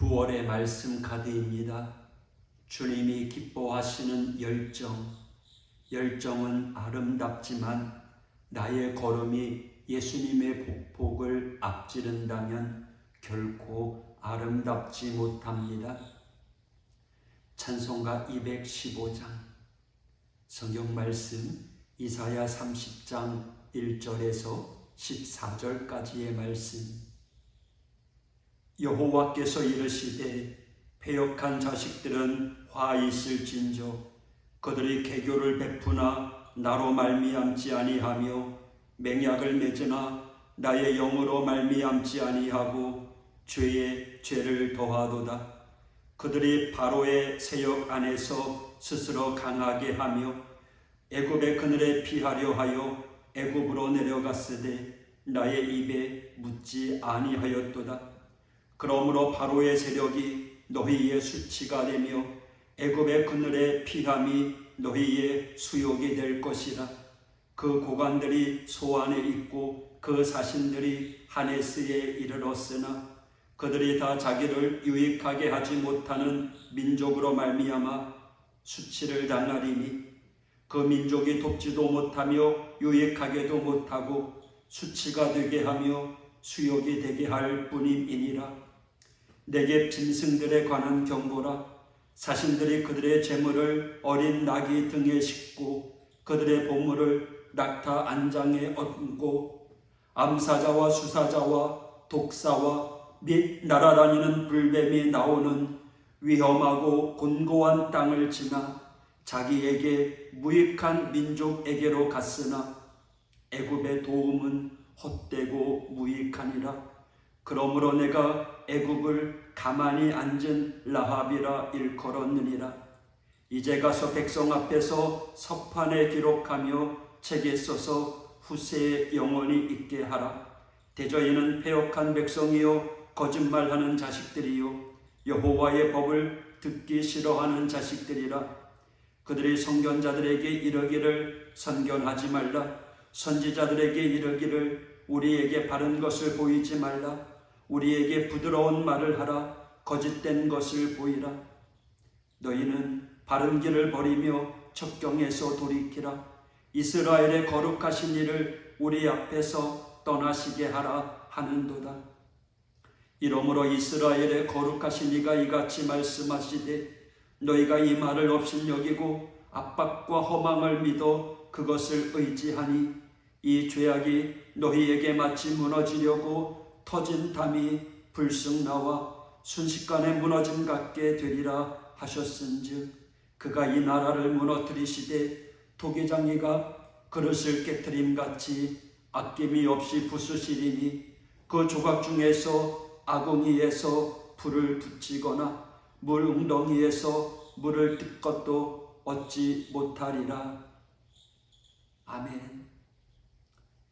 9월의 말씀 카드입니다. 주님이 기뻐하시는 열정은 아름답지만 나의 걸음이 예수님의 복을 앞지른다면 결코 아름답지 못합니다. 찬송가 215장 성경 말씀 이사야 30장 1절에서 14절까지의 말씀. 여호와께서 이르시되 패역한 자식들은 화 있을진저 그들이 개교를 베푸나 나로 말미암지 아니하며 맹약을 맺으나 나의 영으로 말미암지 아니하고 죄에 죄를 더하도다. 그들이 바로의 세역 안에서 스스로 강하게 하며 애굽의 그늘에 피하려 하여 애굽으로 내려갔으되 나의 입에 묻지 아니하였도다. 그러므로 바로의 세력이 너희의 수치가 되며 애굽의 그늘에 피함이 너희의 수욕이 될 것이라. 그 고관들이 소안에 있고 그 사신들이 하네스에 이르렀으나 그들이 다 자기를 유익하게 하지 못하는 민족으로 말미암아 수치를 당하리니 그 민족이 돕지도 못하며 유익하게도 못하고 수치가 되게 하며 수욕이 되게 할 뿐임이니라. 내게 짐승들에 관한 경고라. 사신들이 그들의 재물을 어린 나귀 등에 싣고 그들의 보물을 낙타 안장에 얹고 암사자와 수사자와 독사와 및 날아다니는 불뱀이 나오는 위험하고 곤고한 땅을 지나 자기에게 무익한 민족에게로 갔으나 애굽의 도움은 헛되고 무익하니라. 그러므로 내가 애굽을 가만히 앉은 라합이라 일컬었느니라. 이제 가서 백성 앞에서 서판에 기록하며 책에 써서 후세에 영원히 있게 하라. 대저희는 패역한 백성이요 거짓말하는 자식들이요 여호와의 법을 듣기 싫어하는 자식들이라. 그들이 선견자들에게 이르기를 선견하지 말라. 선지자들에게 이르기를 우리에게 바른 것을 보이지 말라. 우리에게 부드러운 말을 하라. 거짓된 것을 보이라. 너희는 바른 길을 버리며 첩경에서 돌이키라. 이스라엘의 거룩하신 이를 우리 앞에서 떠나시게 하라 하는도다. 이러므로 이스라엘의 거룩하신 이가 이같이 말씀하시되 너희가 이 말을 업신여기고 압박과 허망을 믿어 그것을 의지하니 이 죄악이 너희에게 마치 무너지려고 터진 담이 불쑥 나와 순식간에 무너짐 같게 되리라 하셨은즉 그가 이 나라를 무너뜨리시되 도기장이가 그릇을 깨트림같이 아낌이 없이 부수시리니 그 조각 중에서 아궁이에서 불을 붙이거나 물 웅덩이에서 물을 뜰 것도 얻지 못하리라. 아멘.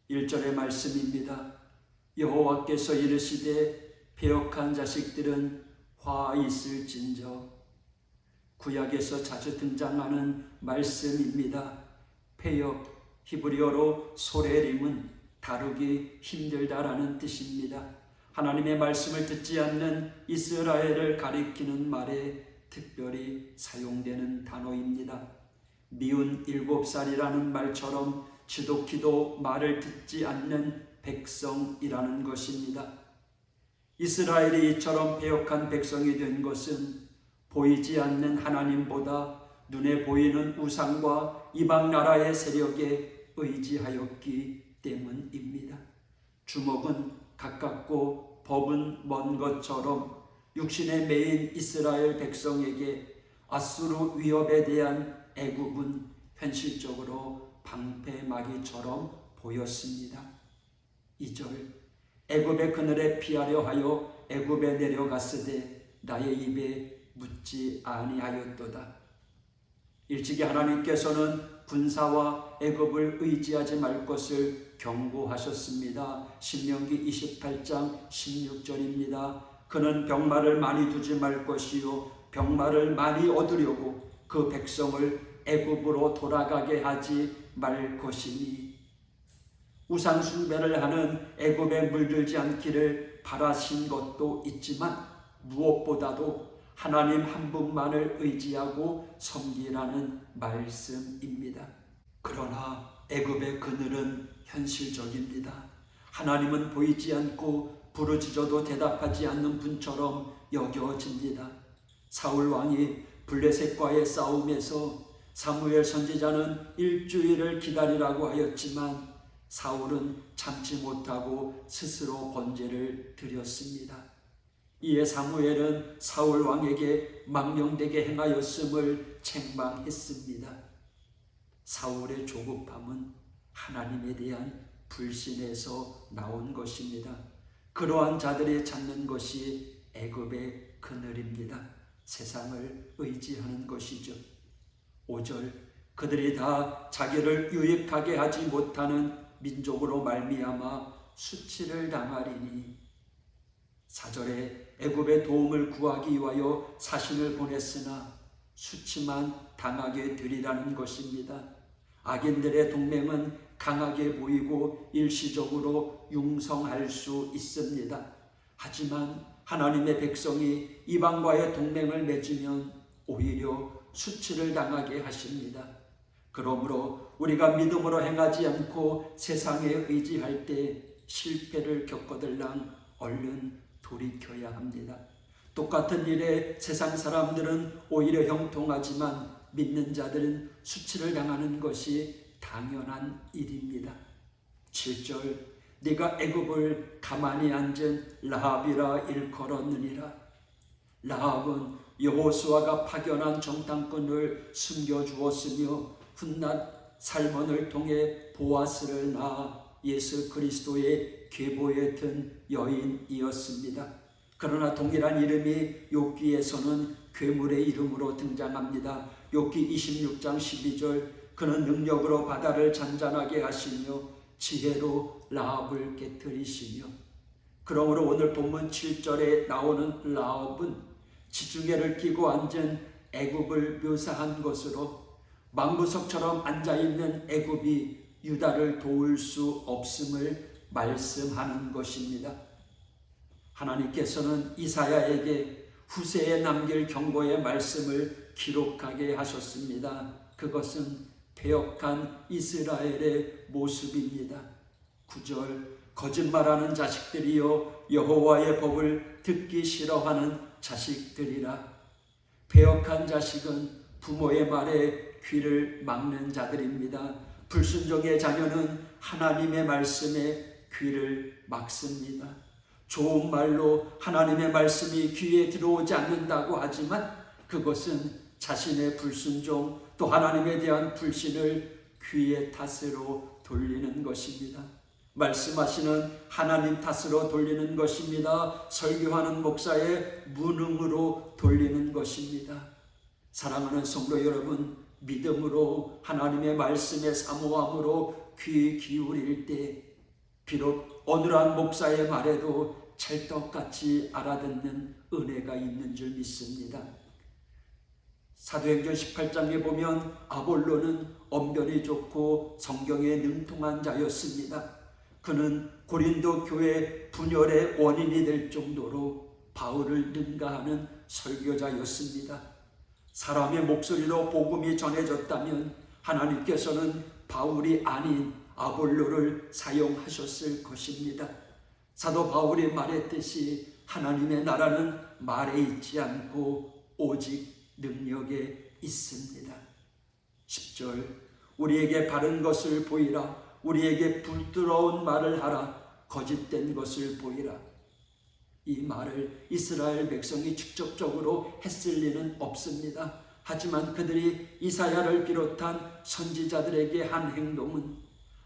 1절의 말씀입니다. 여호와께서 이르시되 패역한 자식들은 화 있을진저. 구약에서 자주 등장하는 말씀입니다. 패역, 히브리어로 소레림은 다루기 힘들다라는 뜻입니다. 하나님의 말씀을 듣지 않는 이스라엘을 가리키는 말에 특별히 사용되는 단어입니다. 미운 7살이라는 말처럼 지독히도 말을 듣지 않는 백성이라는 것입니다. 이스라엘이 이처럼 패역한 백성이 된 것은 보이지 않는 하나님보다 눈에 보이는 우상과 이방 나라의 세력에 의지하였기 때문입니다. 주먹은 가깝고 법은 먼 것처럼 육신에 매인 이스라엘 백성에게 아수르 위협에 대한 애굽은 현실적으로 방패막이처럼 보였습니다. 2절 애굽의 그늘에 피하려 하여 애굽에 내려갔으되 나의 입에 묻지 아니하였도다. 일찍이 하나님께서는 군사와 애굽을 의지하지 말 것을 경고하셨습니다. 신명기 28장 16절입니다. 그는 병마를 많이 두지 말 것이요 병마를 많이 얻으려고 그 백성을 애굽으로 돌아가게 하지 말 것이니 우상 숭배를 하는 애굽에 물들지 않기를 바라신 것도 있지만 무엇보다도 하나님 한 분만을 의지하고 섬기라는 말씀입니다. 그러나 애굽의 그늘은 현실적입니다. 하나님은 보이지 않고 부르짖어도 대답하지 않는 분처럼 여겨집니다. 사울 왕이 블레셋과의 싸움에서 사무엘 선지자는 일주일을 기다리라고 하였지만 사울은 참지 못하고 스스로 번제를 드렸습니다. 이에 사무엘은 사울 왕에게 망령되게 행하였음을 책망했습니다. 사울의 조급함은 하나님에 대한 불신에서 나온 것입니다. 그러한 자들이 찾는 것이 애굽의 그늘입니다. 세상을 의지하는 것이죠. 5절, 그들이 다 자기를 유익하게 하지 못하는 민족으로 말미암아 수치를 당하리니. 4절에 애굽의 도움을 구하기 위하여 사신을 보냈으나 수치만 당하게 되리라는 것입니다. 악인들의 동맹은 강하게 보이고 일시적으로 융성할 수 있습니다. 하지만 하나님의 백성이 이방과의 동맹을 맺으면 오히려 수치를 당하게 하십니다. 그러므로 우리가 믿음으로 행하지 않고 세상에 의지할 때 실패를 겪어들랑 얼른 돌이켜야 합니다. 똑같은 일에 세상 사람들은 오히려 형통하지만 믿는 자들은 수치를 당하는 것이 당연한 일입니다. 7절, 네가 애굽을 가만히 앉은 라합이라 일컬었느니라. 라합은 여호수아가 파견한 정탐꾼을 숨겨주었으며 훗날 살몬을 통해 보아스를 낳아 예수 그리스도의 계보에 든 여인이었습니다. 그러나 동일한 이름이 욥기에서는 괴물의 이름으로 등장합니다. 욥기 26장 12절, 그는 능력으로 바다를 잔잔하게 하시며 지혜로 라합을 깨뜨리시며. 그러므로 오늘 본문 7절에 나오는 라합은 지중해를 끼고 앉은 애굽을 묘사한 것으로 망부석처럼 앉아있는 애굽이 유다를 도울 수 없음을 말씀하는 것입니다. 하나님께서는 이사야에게 후세에 남길 경고의 말씀을 기록하게 하셨습니다. 그것은 패역한 이스라엘의 모습입니다. 9절, 거짓말하는 자식들이여 여호와의 법을 듣기 싫어하는 자식들이라. 패역한 자식은 부모의 말에 귀를 막는 자들입니다. 불순종의 자녀는 하나님의 말씀에 귀를 막습니다. 좋은 말로 하나님의 말씀이 귀에 들어오지 않는다고 하지만 그것은 자신의 불순종 또 하나님에 대한 불신을 귀의 탓으로 돌리는 것입니다. 말씀하시는 하나님 탓으로 돌리는 것입니다. 설교하는 목사의 무능으로 돌리는 것입니다. 사랑하는 성도 여러분, 믿음으로 하나님의 말씀에 사모함으로 귀 기울일 때 비록 어눌한 목사의 말에도 찰떡같이 알아듣는 은혜가 있는 줄 믿습니다. 사도행전 18장에 보면 아볼로는 언변이 좋고 성경에 능통한 자였습니다. 그는 고린도 교회 분열의 원인이 될 정도로 바울을 능가하는 설교자였습니다. 사람의 목소리로 복음이 전해졌다면 하나님께서는 바울이 아닌 아볼로를 사용하셨을 것입니다. 사도 바울이 말했듯이 하나님의 나라는 말에 있지 않고 오직 능력에 있습니다. 10절, 우리에게 바른 것을 보이라. 우리에게 불들어온 말을 하라. 거짓된 것을 보이라. 이 말을 이스라엘 백성이 직접적으로 했을 리는 없습니다. 하지만 그들이 이사야를 비롯한 선지자들에게 한 행동은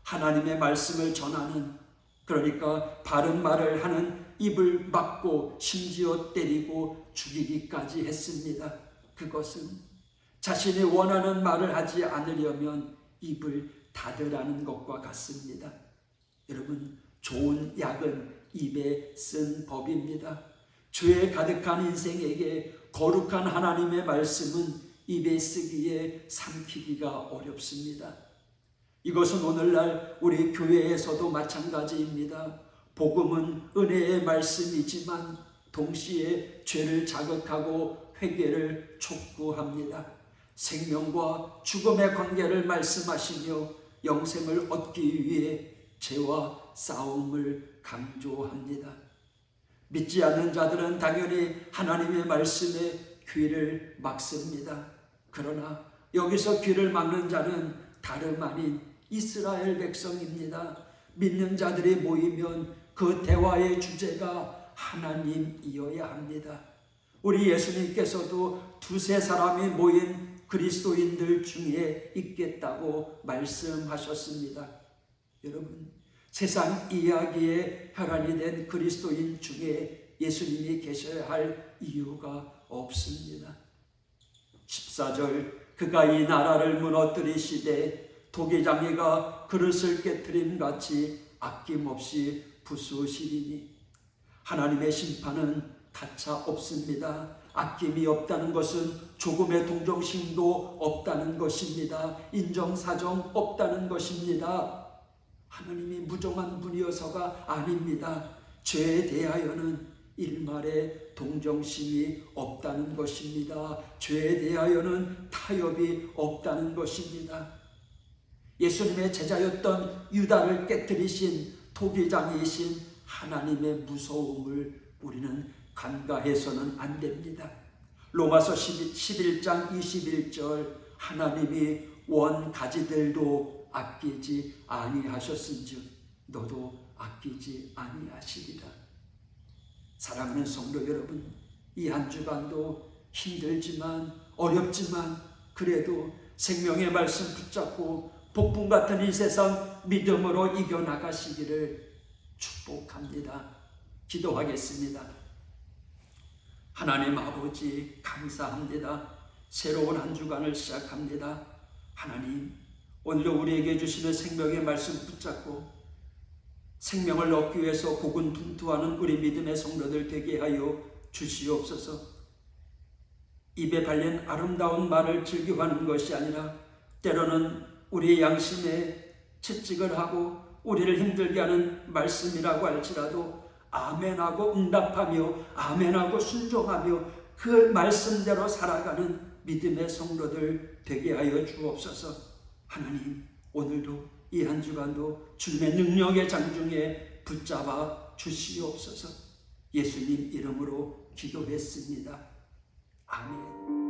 하나님의 말씀을 전하는, 그러니까 바른 말을 하는 입을 막고 심지어 때리고 죽이기까지 했습니다. 그것은 자신이 원하는 말을 하지 않으려면 입을 닫으라는 것과 같습니다. 여러분, 좋은 약은 입에 쓴 법입니다. 죄에 가득한 인생에게 거룩한 하나님의 말씀은 입에 쓰기에 삼키기가 어렵습니다. 이것은 오늘날 우리 교회에서도 마찬가지입니다. 복음은 은혜의 말씀이지만 동시에 죄를 자극하고 회개를 촉구합니다. 생명과 죽음의 관계를 말씀하시며 영생을 얻기 위해 죄와 싸움을 강조합니다. 믿지 않는 자들은 당연히 하나님의 말씀에 귀를 막습니다. 그러나 여기서 귀를 막는 자는 다름 아닌 이스라엘 백성입니다. 믿는 자들이 모이면 그 대화의 주제가 하나님이어야 합니다. 우리 예수님께서도 두세 사람이 모인 그리스도인들 중에 있겠다고 말씀하셨습니다. 여러분, 세상 이야기에 혈안이 된 그리스도인 중에 예수님이 계셔야 할 이유가 없습니다. 14절, 그가 이 나라를 무너뜨리시되 도기장이가 그릇을 깨트림같이 아낌없이 부수시리니. 하나님의 심판은 가차 없습니다. 아낌이 없다는 것은 조금의 동정심도 없다는 것입니다. 인정사정 없다는 것입니다. 하나님이 무정한 분이어서가 아닙니다. 죄에 대하여는 일말의 동정심이 없다는 것입니다. 죄에 대하여는 타협이 없다는 것입니다. 예수님의 제자였던 유다를 깨뜨리신 토기장이신 하나님의 무서움을 우리는 간과해서는 안 됩니다. 로마서 11장 21절, 하나님이 원 가지들도 아끼지 아니하셨은즉 너도 아끼지 아니하시리라. 사랑하는 성도 여러분, 이 한 주간도 힘들지만 어렵지만 그래도 생명의 말씀 붙잡고 복분 같은 이 세상 믿음으로 이겨나가시기를 축복합니다. 기도하겠습니다. 하나님 아버지, 감사합니다. 새로운 한 주간을 시작합니다. 하나님, 오늘도 우리에게 주시는 생명의 말씀 붙잡고 생명을 얻기 위해서 고군분투하는 우리 믿음의 성도들 되게 하여 주시옵소서. 입에 발린 아름다운 말을 즐겨하는 것이 아니라 때로는 우리의 양심에 채찍을 하고 우리를 힘들게 하는 말씀이라고 할지라도 아멘하고 응답하며 아멘하고 순종하며 그 말씀대로 살아가는 믿음의 성도들 되게 하여 주옵소서. 하나님, 오늘도 이 한 주간도 주님의 능력의 장중에 붙잡아 주시옵소서. 예수님 이름으로 기도했습니다. 아멘.